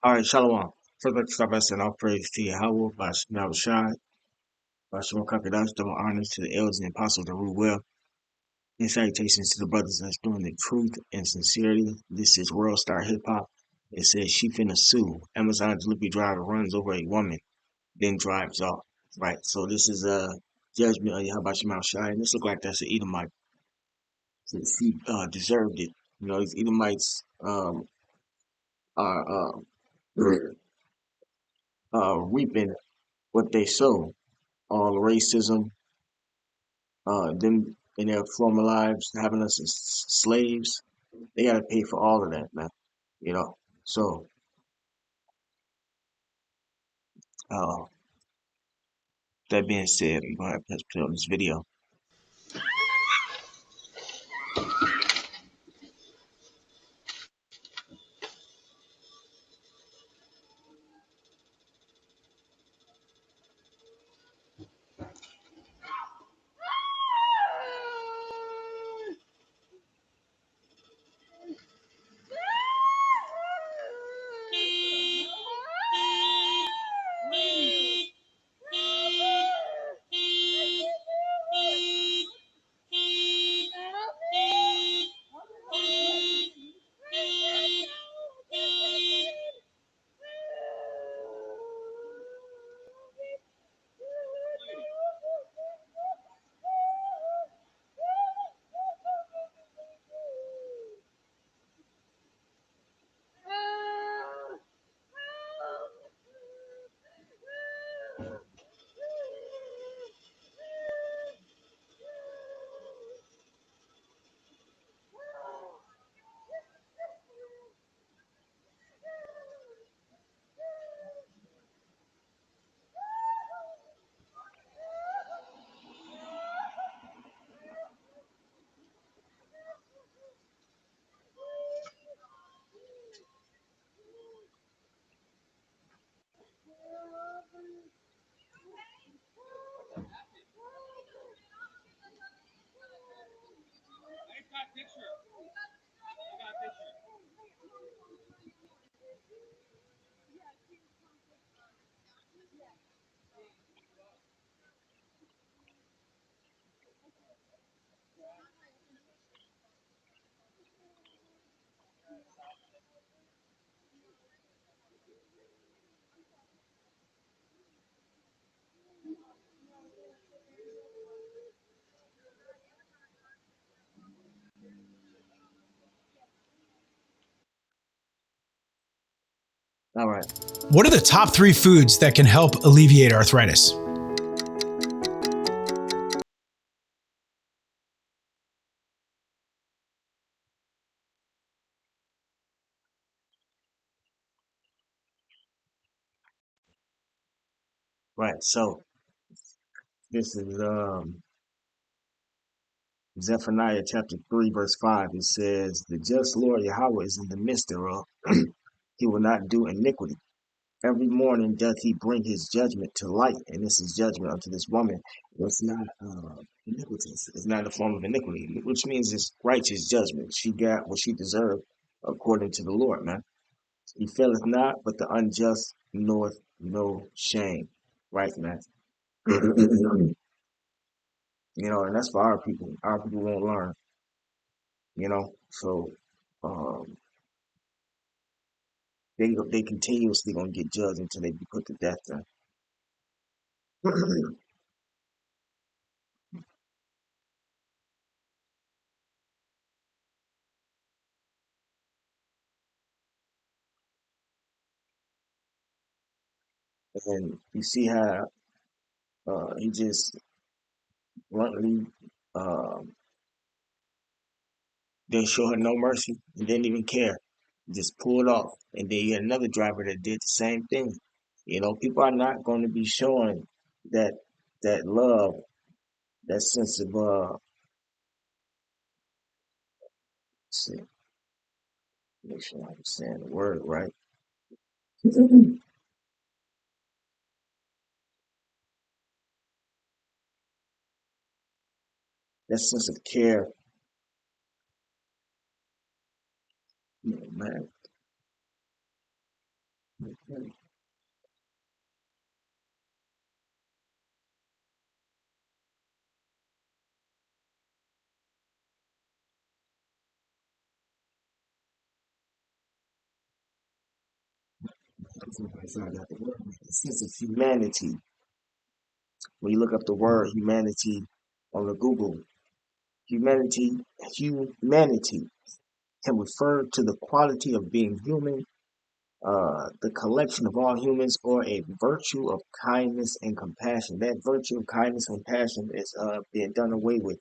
All right, Shalom. First, let's start by saying all praise to Yahweh, by Shemel Shai, by Shemel Kakadash, double honors to the elders and apostles that rule well, and salutations to the brothers that's doing the truth and sincerity. This is World Star Hip Hop. It says she finna sue. Amazon delivery driver runs over a woman, then drives off. Right, so this is a judgment on Yahweh Shemel Shai, and this look like that's an Edomite. So she deserved it. You know, these Edomites are reaping what they sow. All the racism, them in their former lives having us as slaves, they got to pay for all of that, man. You know. So, uh, that being said, I'm gonna have to play on this video. All right. What are the top 3 foods that can help alleviate arthritis? Right. So this is Zephaniah chapter 3, verse 5. It says, "The just Lord Yahweh is in the midst thereof; he will not do iniquity. Every morning doth he bring his judgment to light," and this is judgment unto this woman. It's not iniquity. It's not a form of iniquity, which means it's righteous judgment. She got what she deserved according to the Lord, man. He faileth not, but the unjust knoweth no shame. Right, man. You know, and that's for our people. Our people won't learn, you know. So um they continuously gonna get judged until they be put to death. And you see how he just bluntly didn't show her no mercy and didn't even care. Just pulled off. And then you had another driver that did the same thing. You know, people are not going to be showing that love, that sense of let's see, make sure I'm saying the word right. That sense of care, you know, man. The sense of humanity. When you look up the word humanity on the Google, humanity, humanity can refer to the quality of being human, the collection of all humans, or a virtue of kindness and compassion. That virtue of kindness and compassion is being done away with,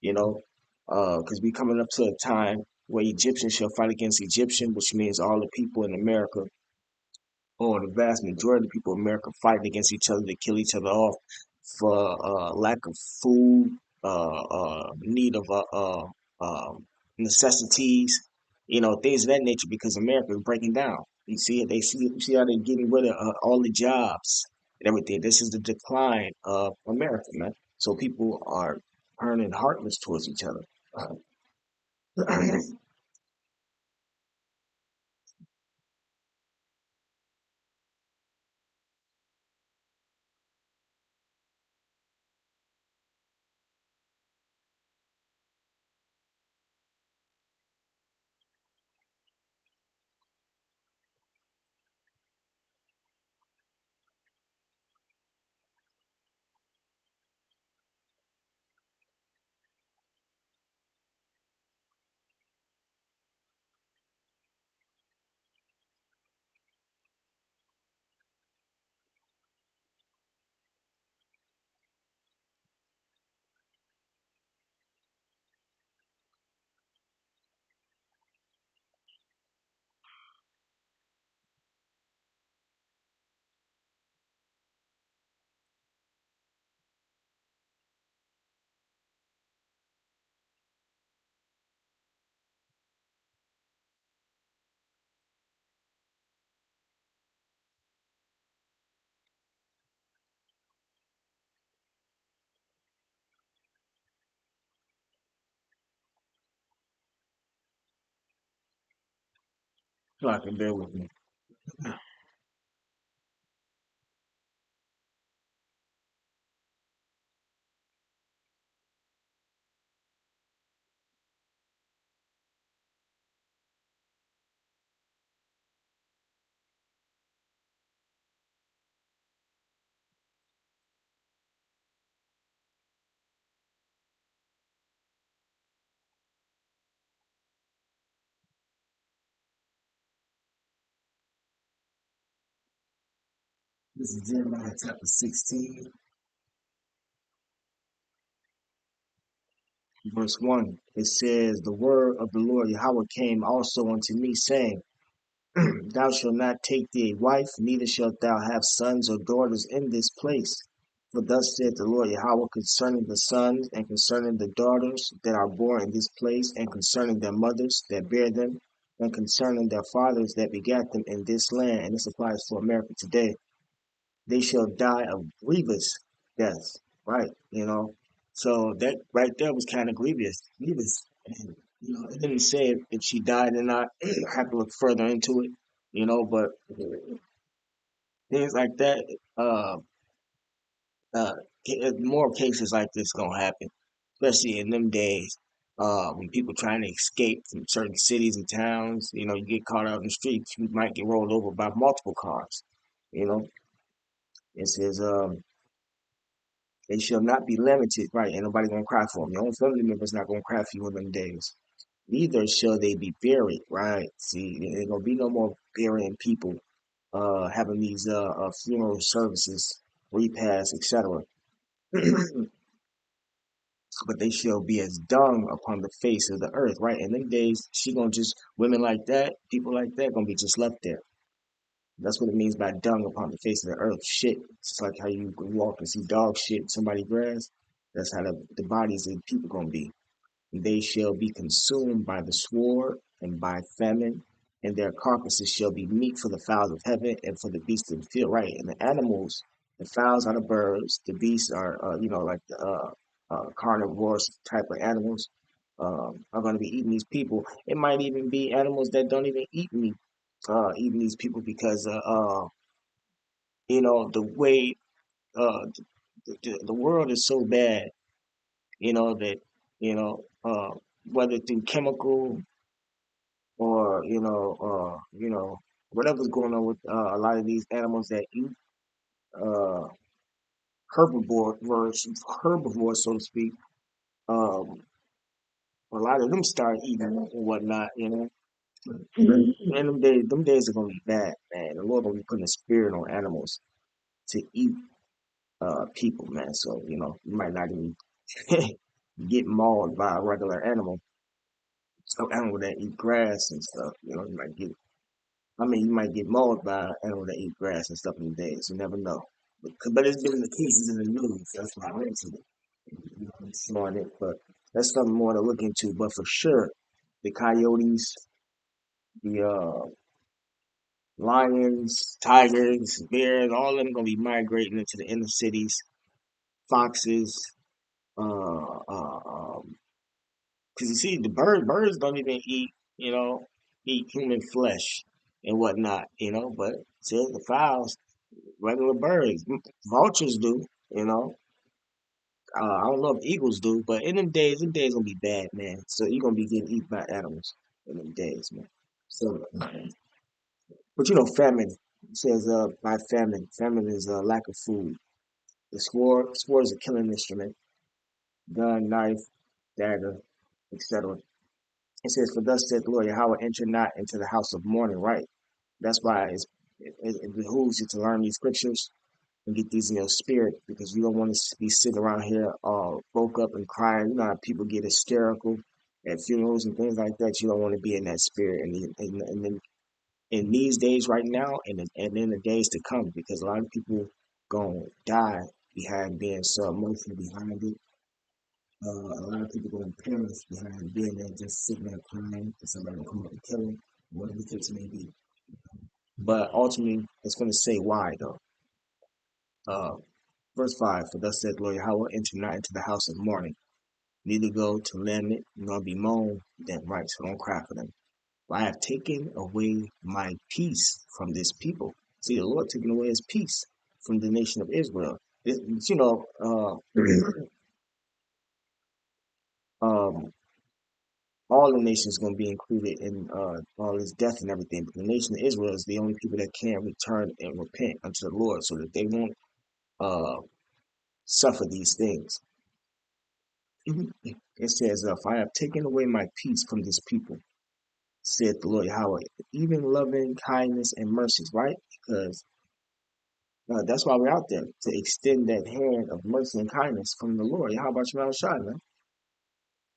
you know, because we coming up to a time where Egyptian shall fight against Egyptian, which means all the people in America, or the vast majority of people in America, fighting against each other to kill each other off for lack of food, need of necessities, things of that nature. Because America is breaking down. You see it. You see how they're getting rid of all the jobs and everything. This is the decline of America, man. So people are turning heartless towards each other. So I can bear with me. This is Jeremiah chapter 16, verse 1. It says, "The word of the Lord Yahweh came also unto me, saying, Thou shalt not take thee a wife, neither shalt thou have sons or daughters in this place. For thus saith the Lord Yahweh concerning the sons and concerning the daughters that are born in this place, and concerning their mothers that bear them, and concerning their fathers that begat them in this land." And this applies to America today. "They shall die of grievous death." Right, So that right there was kind of grievous. And, it didn't say if she died or not. I have to look further into it, but things like that, uh, uh, more cases like this gonna happen, especially in them days, when people trying to escape from certain cities and towns. You get caught out in the streets, you might get rolled over by multiple cars. You know, it says, they shall not be limited, right? Ain't nobody gonna cry for them. Your own family members not gonna cry for you in them days. Neither shall they be buried, right? See, there ain't gonna be no more burying people, having these funeral services, repasts, etc. But they shall be as dung upon the face of the earth, right? In them days, she gonna just women like that, people like that, gonna be just left there. That's what it means by dung upon the face of the earth. Shit. It's like how you walk and see dog shit in somebody's grass. That's how the bodies of people gonna be. They shall be consumed by the sword and by famine, and their carcasses shall be meat for the fowls of heaven and for the beasts of the field. Right, and the animals, the fowls are the birds, the beasts are, like the carnivores type of animals, are going to be eating these people. It might even be animals that don't even eat meat. eating these people because the way uh the world is so bad, that you know whether through chemical or whatever's going on with a lot of these animals that eat uh herbivores, so to speak. Um, a lot of them start eating and whatnot, And them days are gonna be bad, man. The Lord gonna be putting a spirit on animals to eat people, man. So you might not even get mauled by a regular animal, some animal that eat grass and stuff. You might get. I mean, you might get mauled by an animal that eat grass and stuff in the days. You never know. But it's been the cases in the news. That's why I mentioned it. I'm showing it, but that's something more to look into. But for sure, the coyotes, the lions, tigers, bears, all of them gonna be migrating into the inner cities. Foxes, because you see, the birds don't even eat human flesh and whatnot, But still, the fowls, regular birds, vultures do, you know. I don't know if eagles do, but in them days gonna be bad, man. So you're gonna be getting eaten by animals in them days, man. So, but famine. It says by famine. Famine is a lack of food. The sword is a killing instrument. Gun, knife, dagger, etc. It says, "For thus said the Lord Yahweh, enter not into the house of mourning." Right. That's why it behooves you to learn these scriptures and get these in your spirit, because you don't want to be sitting around here broke up and crying. You know how people get hysterical at funerals and things like that. You don't want to be in that spirit in these days right now, and in the days to come, because a lot of people gonna die behind being so emotional behind it. A lot of people gonna perish behind being there just sitting there crying and somebody will come up and kill them, whatever the case may be. But ultimately, it's gonna say why though. Uh, Verse 5, "For thus said the Lord Yahweh, enter not into the house of mourning, neither go to lament, nor bemoan them," right? So don't cry for them. "For I have taken away my peace from this people." See, the Lord taking away his peace from the nation of Israel. Um, all the nations going to be included in all this death and everything. But the nation of Israel is the only people that can return and repent unto the Lord, so that they won't uh, suffer these things. It says, "If I have taken away my peace from this people," said the Lord Yahweh, even loving kindness and mercies, right? Because that's why we're out there, to extend that hand of mercy and kindness from the Lord. How about you, man?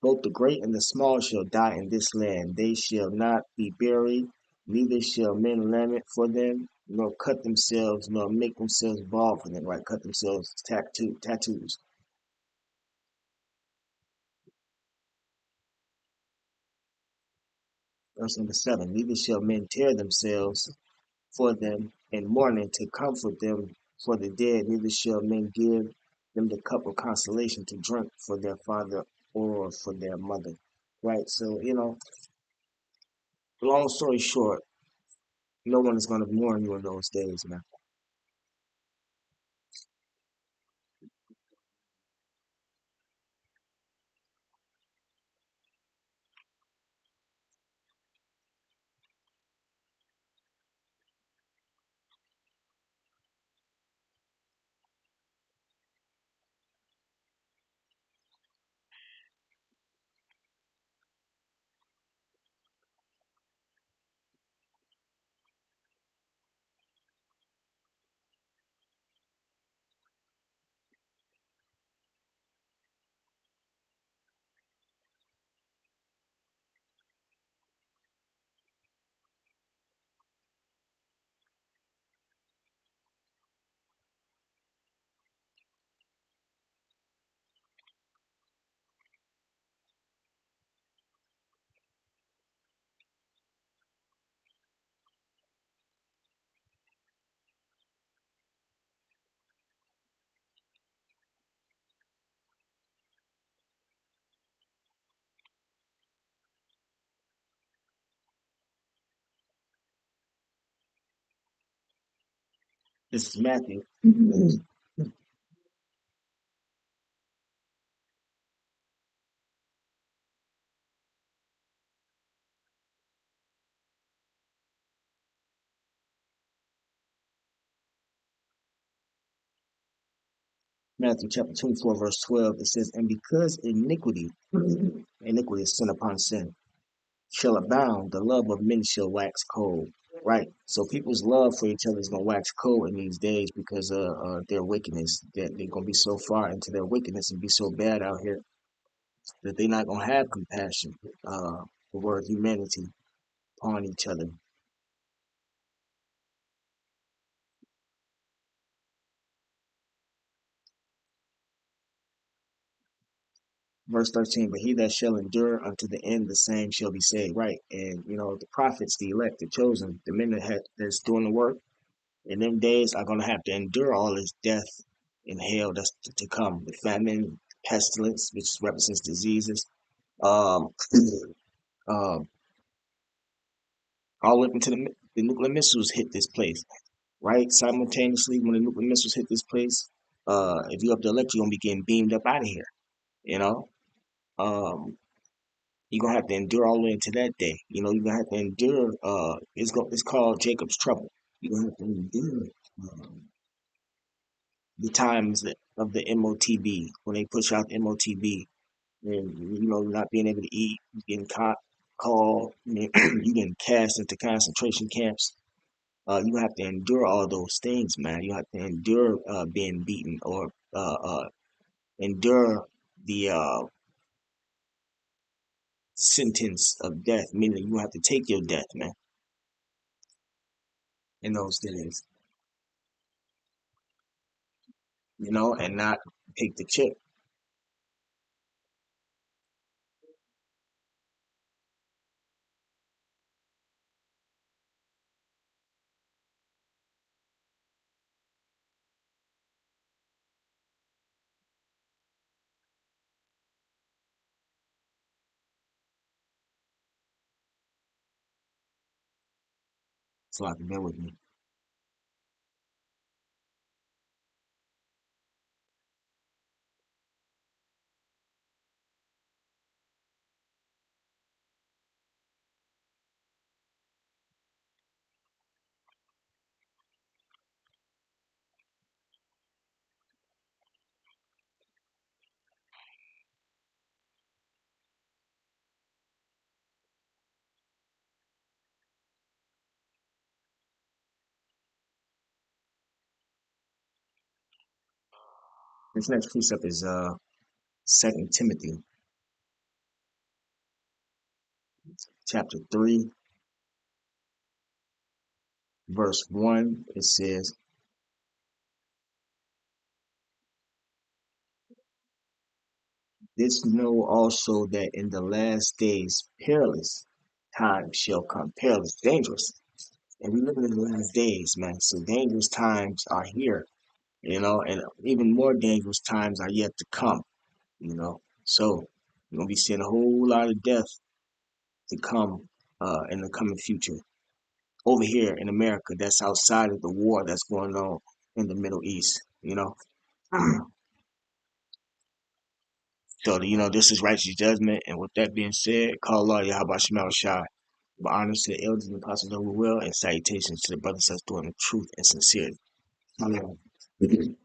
"Both the great and the small shall die in this land. They shall not be buried, neither shall men lament for them, nor cut themselves, nor make themselves bald for them," right? Cut themselves tattoos. Verse number 7, "Neither shall men tear themselves for them in mourning to comfort them for the dead, neither shall men give them the cup of consolation to drink for their father or for their mother." Right? So, long story short, no one is going to mourn you in those days, man. This is Matthew. Matthew chapter 24, verse 12. It says, and because iniquity is sin upon sin, shall abound, the love of many shall wax cold. Right. So people's love for each other is gonna wax cold in these days because of their wickedness. That they're gonna be so far into their wickedness and be so bad out here that they're not gonna have compassion for humanity upon each other. Verse 13, but he that shall endure unto the end, the same shall be saved. Right. And the prophets, the elect, the chosen, the men that's doing the work in them days are gonna have to endure all this death and hell that's to come. The famine, pestilence, which represents diseases, um, um, all up into the nuclear missiles hit this place, right? Simultaneously, when the nuclear missiles hit this place, if you're up the elect, you're gonna be getting beamed up out of here. You know, um, you're gonna have to endure all the way into that day. You're gonna have to endure. It's called Jacob's trouble. You're gonna have to endure um, the times of the MOTB when they push out the MOTB, and not being able to eat, getting caught, called, you getting cast into concentration camps. You have to endure all those things, man. You have to endure being beaten or endure the sentence of death, meaning you have to take your death, man, in those days, and not take the chip. So I can bear with me. This next precept is Second Timothy chapter 3, verse 1. It says, this know also that in the last days perilous times shall come. Perilous, dangerous. And we live in the last days, man. So dangerous times are here, and even more dangerous times are yet to come. So you're gonna be seeing a whole lot of death to come in the coming future. Over here in America, that's outside of the war that's going on in the Middle East. So, this is righteous judgment. And with that being said, call Allah Yahweh Shemal Shai. With honors to the elders and apostles of the will, and salutations to the brothers that's doing the truth and sincerity. Amen.